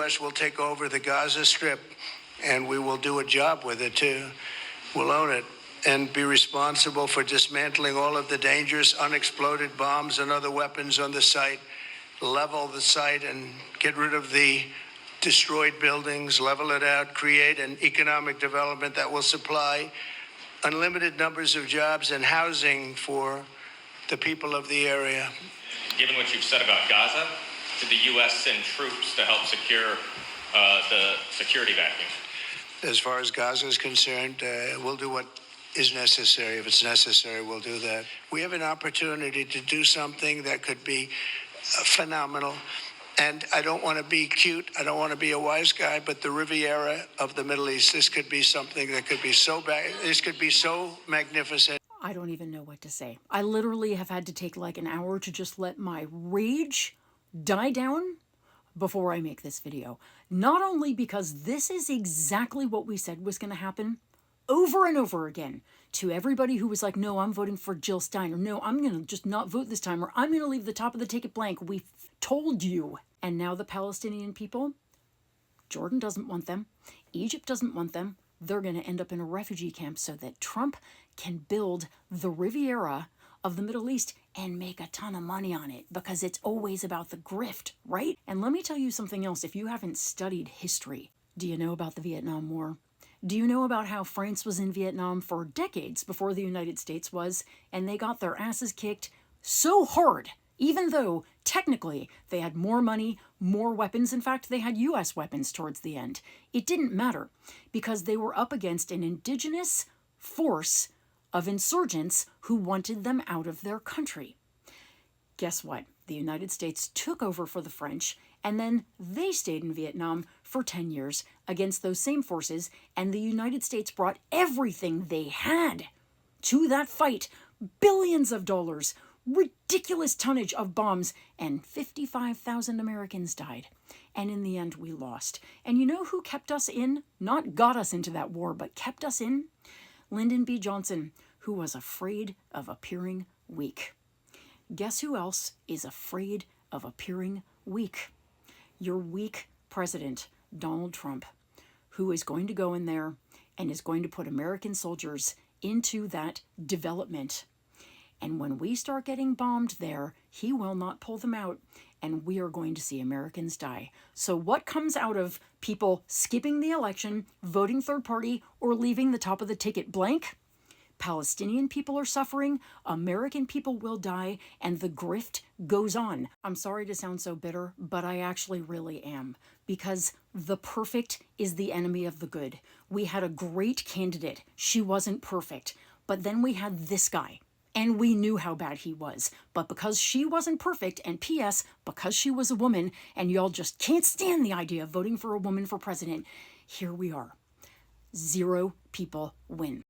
U.S. will take over the Gaza Strip, and we will do a job with it, too. We'll own it and be responsible for dismantling all of the dangerous unexploded bombs and other weapons on the site, level the site and get rid of the destroyed buildings, level it out, create an economic development that will supply unlimited numbers of jobs and housing for the people of the area. Given what you've said about Gaza, did the U.S. send troops to help secure the security vacuum? As far as Gaza is concerned, we'll do what is necessary. If it's necessary, we'll do that. We have an opportunity to do something that could be phenomenal. And I don't want to be cute. I don't want to be a wise guy, but the Riviera of the Middle East, this could be something that could be so bad. This could be so magnificent. I don't even know what to say. I literally have had to take like an hour to just let my rage die down before I make this video. Not only because this is exactly what we said was going to happen over and over again to everybody who was like, no, I'm voting for Jill Stein, or no, I'm going to just not vote this time, or I'm going to leave the top of the ticket blank. We told you. And now the Palestinian people, Jordan doesn't want them. Egypt doesn't want them. They're going to end up in a refugee camp so that Trump can build the Riviera of the Middle East and make a ton of money on it, because it's always about the grift, right? And let me tell you something else. If you haven't studied history, do you know about the Vietnam War? Do you know about how France was in Vietnam for decades before the United States was, and they got their asses kicked so hard, even though technically they had more money, more weapons. In fact, they had US weapons towards the end. It didn't matter because they were up against an indigenous force of insurgents who wanted them out of their country. Guess what? The United States took over for the French, and then they stayed in Vietnam for 10 years against those same forces, and the United States brought everything they had to that fight. Billions of dollars, ridiculous tonnage of bombs, and 55,000 Americans died. And in the end, we lost. And you know who kept us in? Not got us into that war, but kept us in? Lyndon B. Johnson, who was afraid of appearing weak. Guess who else is afraid of appearing weak? Your weak president, Donald Trump, who is going to go in there and is going to put American soldiers into that development. And when we start getting bombed there, he will not pull them out, and we are going to see Americans die. So what comes out of people skipping the election, voting third party, or leaving the top of the ticket blank? Palestinian people are suffering, American people will die, and the grift goes on. I'm sorry to sound so bitter, but I actually really am, because the perfect is the enemy of the good. We had a great candidate. She wasn't perfect, but then we had this guy, and we knew how bad he was. But because she wasn't perfect, and P.S., because she was a woman, and y'all just can't stand the idea of voting for a woman for president, here we are. 0 people win.